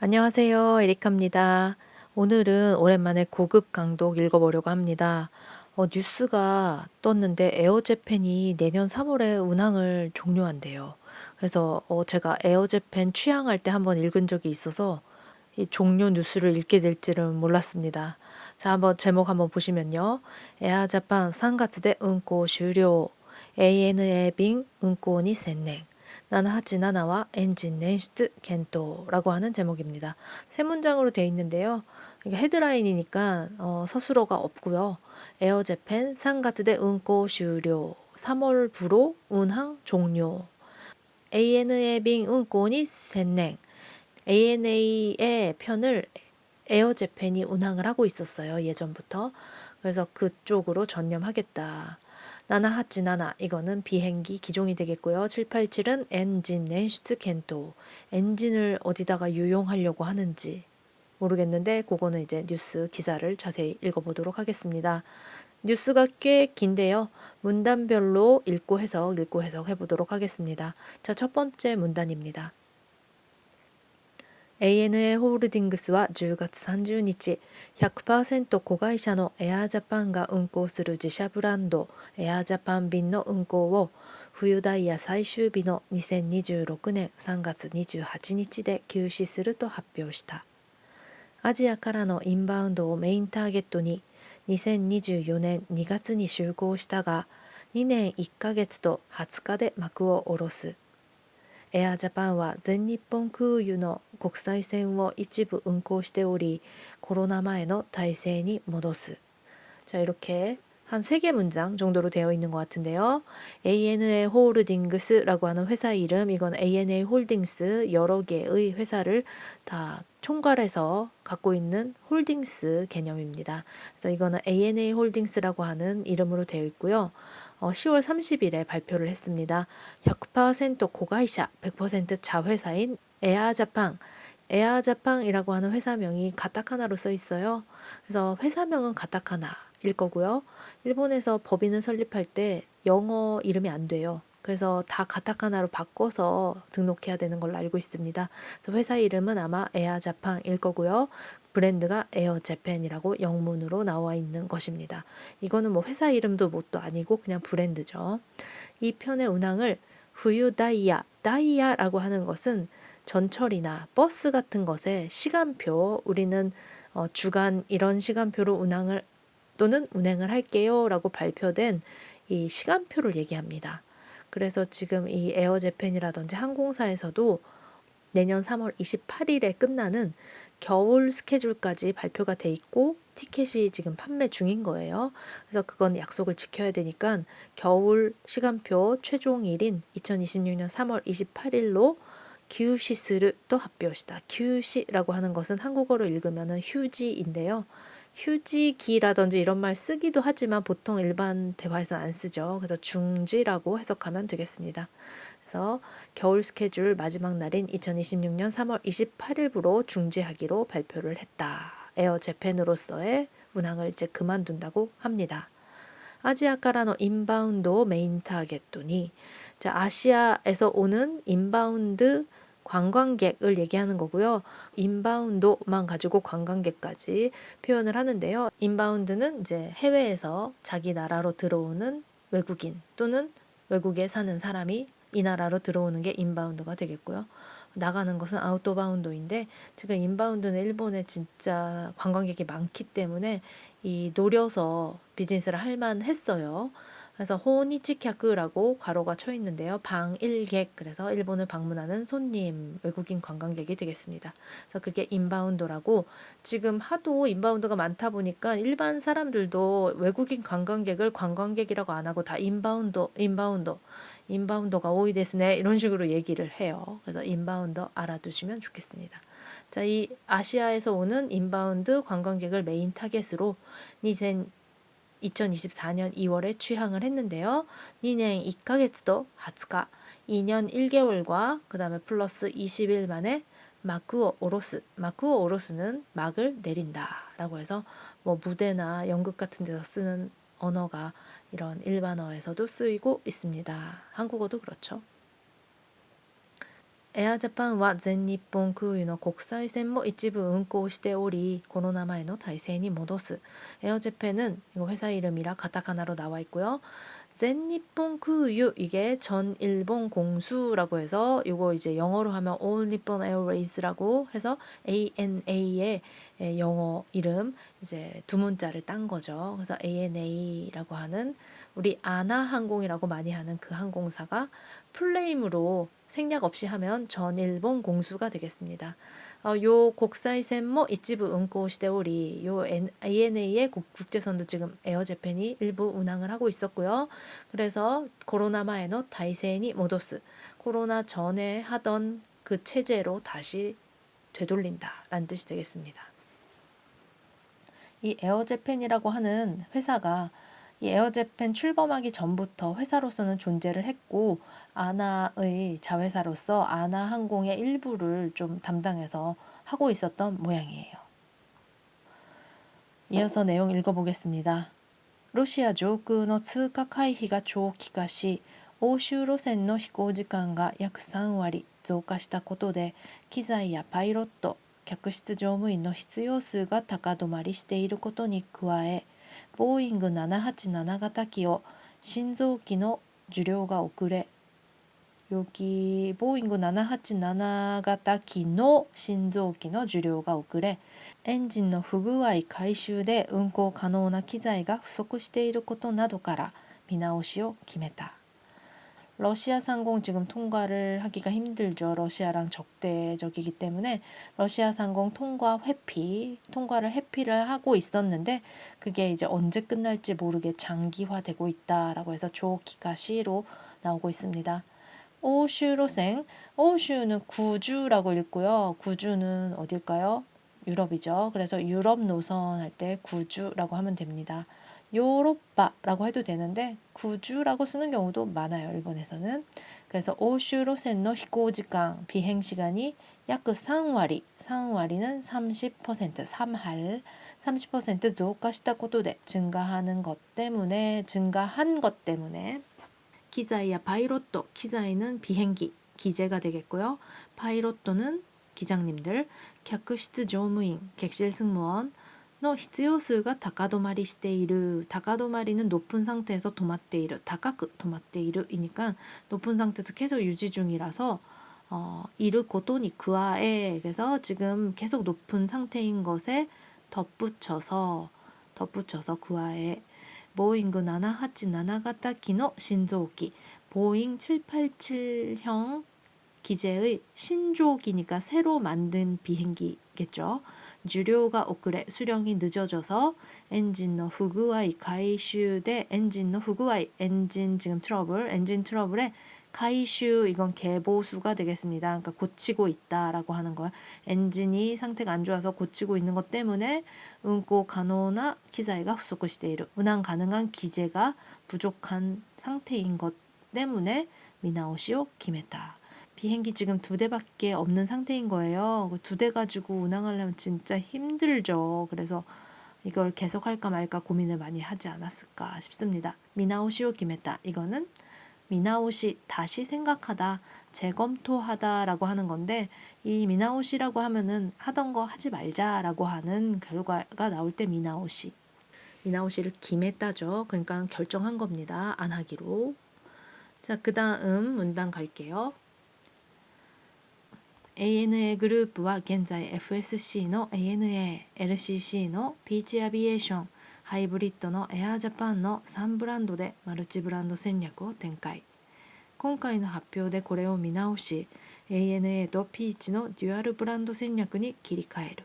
안녕하세요. 에리카입니다. 오늘은 오랜만에 고급 강독 읽어보려고 합니다. 뉴스가 떴는데 에어재팬이 내년 3월에 운항을 종료한대요. 그래서 제가 에어재팬 취항할 때 한번 읽은 적이 있어서 이 종료 뉴스를 읽게 될 줄은 몰랐습니다. 자, 한번 제목 한번 보시면요. 에어자pan 3月で 運航 終了. ANA 빙 운航に 専念. 787와 엔진 연수検討라고 하는 제목입니다. 세 문장으로 되어 있는데요. 이게 헤드라인이니까 서술어가 없고요. 에어재팬 3月で 운航 終了. 3월부로 운항 종료. ANA 빙 운航に 専念. ANA의 편을 에어재팬이 운항을 하고 있었어요. 예전부터. 그래서 그쪽으로 전념하겠다. 나나하치나나 이거는 비행기 기종이 되겠고요. 787은 엔진 연수 켄토. 엔진을 어디다가 유용하려고 하는지 모르겠는데 그거는 이제 뉴스 기사를 자세히 읽어보도록 하겠습니다. 뉴스가 꽤 긴데요. 문단별로 읽고 해석 해보도록 하겠습니다. 자, 첫 번째 문단입니다. ANA ホールディングスは10月30日、100% 子会社のエアージャパンが運航する自社ブランドエアージャパン便の運航を冬ダイヤ最終日の2026年3月28日で休止すると発表した。アジアからのインバウンドをメインターゲットに2024年2月に就航したが、2年1ヶ月と20日で幕を下ろす。エアジャパンは全日本空輸の国際線を一部運航しておりコロナ前の体制に戻す. 자, 이렇게 한 3개 문장 정도로 되어 있는 것 같은데요. ANA 홀딩스라고 하는 회사 이름, 이건 ANA 홀딩스 여러 개의 회사를 다 총괄해서 갖고 있는 홀딩스 개념입니다. 그래서 이거는 ANA 홀딩스라고 하는 이름으로 되어 있고요. 10월 30일에 발표를 했습니다. 100% 고가이샤, 100% 자회사인 에아자팡, 에아자팡이라고 하는 회사명이 가타카나로 써 있어요. 그래서 회사명은 가타카나일 거고요. 일본에서 법인을 설립할 때 영어 이름이 안 돼요. 그래서 다 가타카나로 바꿔서 등록해야 되는 걸로 알고 있습니다. 그래서 회사 이름은 아마 에아자팡일 거고요. 브랜드가 에어재팬이라고 영문으로 나와 있는 것입니다. 이거는 뭐 회사 이름도 뭣도 아니고 그냥 브랜드죠. 이 편의 운항을 후유 다이야, 다이야라고 하는 것은 전철이나 버스 같은 것의 시간표, 우리는 주간 이런 시간표로 운항을 또는 운행을 할게요 라고 발표된 이 시간표를 얘기합니다. 그래서 지금 이 에어재팬이라든지 항공사에서도 내년 3월 28일에 끝나는 겨울 스케줄까지 발표가 돼 있고 티켓이 지금 판매 중인 거예요. 그래서 그건 약속을 지켜야 되니까 겨울 시간표 최종일인 2026년 3월 28일로 규시스를 또発表した. 규시라고 하는 것은 한국어로 읽으면 휴지인데요. 휴지기라든지 이런 말 쓰기도 하지만 보통 일반 대화에서는 안 쓰죠. 그래서 중지라고 해석하면 되겠습니다. 그래서 겨울 스케줄 마지막 날인 2026년 3월 28일부로 중지하기로 발표를 했다. 에어재팬으로서의 운항을 이제 그만둔다고 합니다. 아시아からの 인바운드 메인 타겟도니, 자, 아시아에서 오는 인바운드 관광객을 얘기하는 거고요. 인바운드만 가지고 관광객까지 표현을 하는데요. 인바운드는 이제 해외에서 자기 나라로 들어오는 외국인 또는 외국에 사는 사람이 이 나라로 들어오는 게 인바운드가 되겠고요. 나가는 것은 아웃바운드인데 지금 인바운드는 일본에 진짜 관광객이 많기 때문에 이 노려서 비즈니스를 할 만했어요. 그래서 호니치캬크라고 괄호가 쳐 있는데요. 방일객, 그래서 일본을 방문하는 손님, 외국인 관광객이 되겠습니다. 그래서 그게 인바운드라고, 지금 하도 인바운드가 많다 보니까 일반 사람들도 외국인 관광객을 관광객이라고 안 하고 다 인바운더가 오이 데스네 이런 식으로 얘기를 해요. 그래서 인바운더 알아두시면 좋겠습니다. 자, 이 아시아에서 오는 인바운드 관광객을 메인 타겟으로 2024년 2월에 취항을 했는데요. 2년 1ヶ月도 20日, 2년 1개월과 그 다음에 플러스 20일 만에 마쿠오 오로스, 마쿠오 오로스는 막을 내린다 라고 해서 뭐 무대나 연극 같은 데서 쓰는 언어가 이런 일반어에서도 쓰이고 있습니다. 한국어도 그렇죠. エアジャパンは全日本空輸の国際線も一部運航しておりコロナ前の体制に戻す. 에어재팬은 이거 회사 이름이라 가타카나로 나와 있고요. 젠니폰 크유 이게 전 일본 공수라고 해서 이거 이제 영어로 하면 All Nippon Airways라고 해서 ANA의 영어 이름 이제 두 문자를 딴 거죠. 그래서 ANA라고 하는 우리 아나항공이라고 많이 하는 그 항공사가 풀네임으로 생략 없이 하면 전 일본 공수가 되겠습니다. 요 국사이센모 이치부 운航しており, 요 ANA의 국제선도 지금 에어재팬이 일부 운항을 하고 있었고요. 그래서 코로나 마에노 다이세니 모도스, 코로나 전에 하던 그 체제로 다시 되돌린다 라는 뜻이 되겠습니다. 이 에어재팬이라고 하는 회사가 이 에어재팬 출범하기 전부터 회사로서는 존재를 했고 아나의 자회사로서 아나항공의 일부를 좀 담당해서 하고 있었던 모양이에요. 이어서 내용 읽어보겠습니다. 러시아上空の通過回避が長期化し、欧州路線の飛行時間が約3割増加したことで、機材やパイロット、客室乗務員の必要数が高止まりしていることに加え、ボーイング787型機を新増機の受領が遅れ、여기 보잉 787型機の新増機の受領が遅れ、エンジンの不具合改修で運航可能な機材が不足していることなどから見直しを決めた。 러시아 상공 지금 통과를 하기가 힘들죠. 러시아랑 적대적이기 때문에 러시아 상공 통과를 회피를 하고 있었는데 그게 이제 언제 끝날지 모르게 장기화되고 있다라고 해서 조기가시로 나오고 있습니다. 오슈로생, 오슈는 구주라고 읽고요. 구주는 어딜까요? 유럽이죠. 그래서 유럽 노선 할 때 구주라고 하면 됩니다. 요로빠라고 해도 되는데 구주라고 쓰는 경우도 많아요. 일본에서는. 그래서 오슈로센노 히코지간 비행시간이 약 3割, 3割는 30%, 3할 30%増加した ことで 증가한 것 때문에 기자이야 파이로토, 기자이는 비행기, 기재가 되겠고요. 파이로토는 기장님들, 객실乗務員, 객실 승무원, 의 必要数が高止まりしている, 다가도마리는 높은 상태에서 도마떼이르, 다가크 도마떼이르이니까 높은 상태에서 계속 유지 중이라서 이르 고토니 그아에, 그래서 지금 계속 높은 상태인 것에 덧붙여서 그아에 보잉 787 型機の 신조기, 보잉 787형 기제의 신조기니까 새로 만든 비행기겠죠. 주료가 오크레, 수령이 늦어져서 엔진의 후구아이 가이슈대, 엔진의 후구아이, 엔진 지금 트러블, 엔진 트러블에 가이슈, 이건 개보수가 되겠습니다. 그러니까 고치고 있다라고 하는 거예요. 엔진이 상태가 안 좋아서 고치고 있는 것 때문에 운航可能な 기자이가不足している, 운항 가능한 기재가 부족한 상태인 것 때문에 미나오시오 기메타. 비행기 지금 2대밖에 없는 상태인 거예요. 2대 가지고 운항하려면 진짜 힘들죠. 그래서 이걸 계속 할까 말까 고민을 많이 하지 않았을까 싶습니다. 미나오시오 기메타. 이거는 미나오시, 다시 생각하다, 재검토하다라고 하는 건데 이 미나오시라고 하면은 하던 거 하지 말자라고 하는 결과가 나올 때 미나오시를 기메타죠. 그러니까 결정한 겁니다. 안 하기로. 자, 그 다음 문단 갈게요. ANA グループは現在 FSC の ANA、LCC のピーチアビエーション、ハイブリッドのエアジャパンの3ブランドでマルチブランド戦略を展開。今回の発表でこれを見直し、ANA とピーチのデュアルブランド戦略に切り替える。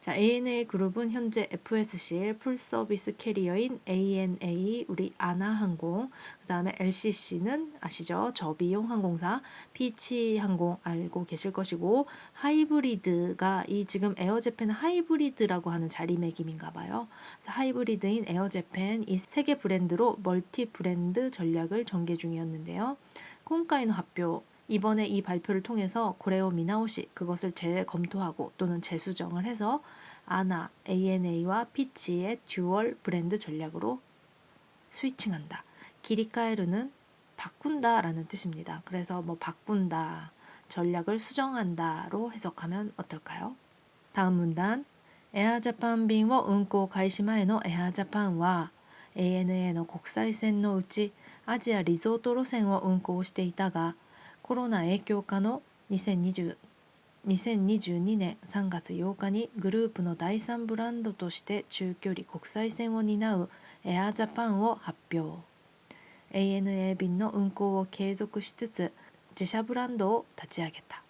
자, ANA 그룹은 현재 FSC 풀서비스 캐리어인 ANA, 우리 아나항공, 그 다음에 LCC는 아시죠? 저비용 항공사, 피치항공 알고 계실 것이고, 하이브리드가 이 지금 에어재팬 하이브리드라고 하는 자리매김인가 봐요. 하이브리드인 에어재팬 이 세 개 브랜드로 멀티 브랜드 전략을 전개 중이었는데요. 今回の発表, 이번에 이 발표를 통해서 고레오 미나오시, 그것을 재검토하고 또는 재수정을 해서 아나, ANA와 피치의 듀얼 브랜드 전략으로 스위칭한다. 기리카에르는 바꾼다 라는 뜻입니다. 그래서 뭐 바꾼다, 전략을 수정한다로 해석하면 어떨까요? 다음 문단. 에어자판便を運航開始前のエアジャパンは ANA の国際線のうちアジアリゾート路線を運航していたが、コロナ影響下の2022年3月8日にグループの第3ブランドとして中距離国際線を担うエアジャパンを発表。 ANA 便の運航を継続しつつ自社ブランドを立ち上げた。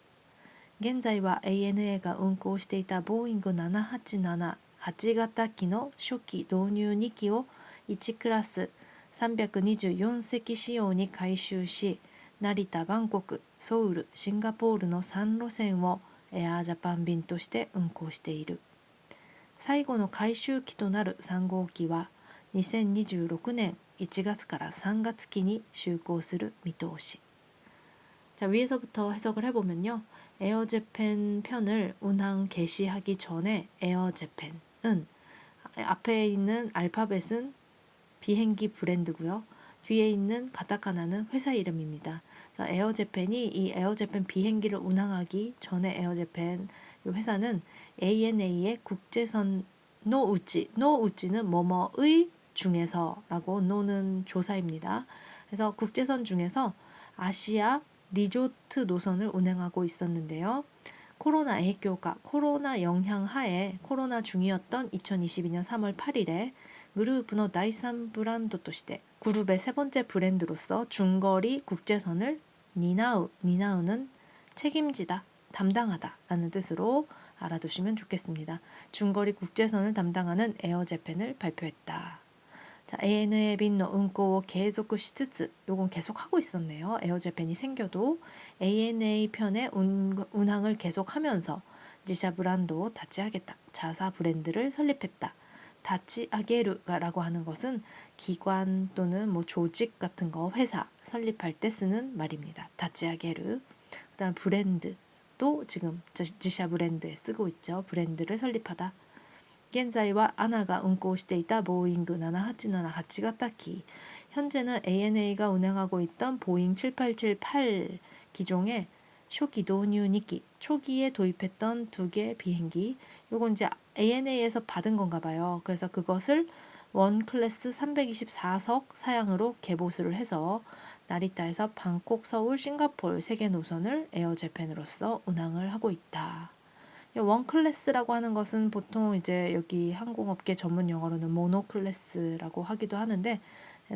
現在は ANA が運航していたボーイング787-8型機の初期導入2機を1クラス324席仕様に改修し、成田、バンコク、ソウル、シンガポールの3路線をエアージャパン便として運航している。最後の改修機となる3号機は2026年1月から3月期に就航する見通し。자, 위에서부터 해석을 해보면요. 에어재팬 편을 운항 개시하기 전에 에어재팬은, 앞에 있는 알파벳은 비행기 브랜드고요. 뒤에 있는 가타카나는 회사 이름입니다. 그래서 에어재팬이 이 에어재팬 비행기를 운항하기 전에 에어재팬 이 회사는 ANA의 국제선 노우찌는 뭐뭐의 중에서라고, 노는 조사입니다. 그래서 국제선 중에서 아시아 리조트 노선을 운행하고 있었는데요. 코로나影響下, 코로나 영향 하에 코로나 중이었던 2022년 3월 8일에 그룹의第3 ブランドとして 그룹의 세 번째 브랜드로서 중거리 국제선을 니나우는 책임지다, 담당하다 라는 뜻으로 알아두시면 좋겠습니다. 중거리 국제선을 담당하는 에어재팬을 발표했다. 자, ANA便の 運航を継続しつつ, 요건 계속 하고 있었네요. 에어재팬이 생겨도 ANA 편의 운항을 계속하면서 지사 브랜드を 立ち上げた, 자사 브랜드를 설립했다. 다치아게르라고 하는 것은 기관 또는 뭐 조직 같은 거, 회사 설립할 때 쓰는 말입니다. 다치아게르. 그다음 브랜드도 지금 지사 브랜드에 쓰고 있죠. 브랜드를 설립하다. 現在は ANA가 運航していたボーイング787-8型機, 현재는 ANA가 운행하고 있던 보잉 7878 기종의 초기導入 2기, 초기에 도입했던 2개 비행기, 요건 이제 ANA에서 받은 건가 봐요. 그래서 그것을 원 클래스 324석 사양으로 개보수를 해서 나리타에서 방콕, 서울, 싱가포르 3개 노선을 에어재팬으로서 운항을 하고 있다. 원 클래스라고 하는 것은 보통 이제 여기 항공업계 전문 용어로는 모노 클래스라고 하기도 하는데,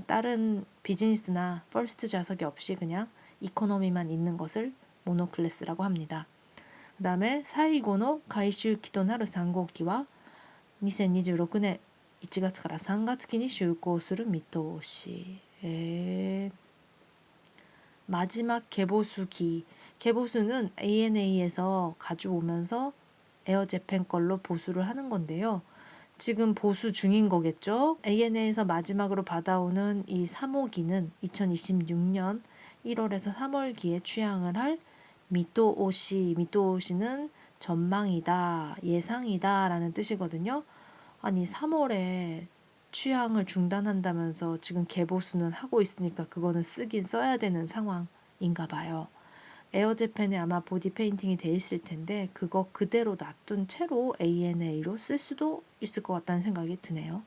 다른 비즈니스나 퍼스트 좌석이 없이 그냥 이코노미만 있는 것을 모노 클래스라고 합니다. 그 다음에 사이고노 가이슈 기도 나루 3号機は 2026年1月から3月期に就航する見通し。 마지막 개보수기. 개보수는 ANA에서 가져오면서 에어재팬 걸로 보수를 하는 건데요. 지금 보수 중인 거겠죠. ANA에서 마지막으로 받아오는 이 3호기는 2026년 1월에서 3월기에 취항을 할 미토오시는 전망이다, 예상이다 라는 뜻이거든요. 아니 3월에 취항을 중단한다면서 지금 개보수는 하고 있으니까 그거는 쓰긴 써야 되는 상황인가 봐요. 에어재팬에 아마 보디 페인팅이 돼 있을 텐데 그거 그대로 놔둔 채로 ANA로 쓸 수도 있을 것 같다는 생각이 드네요.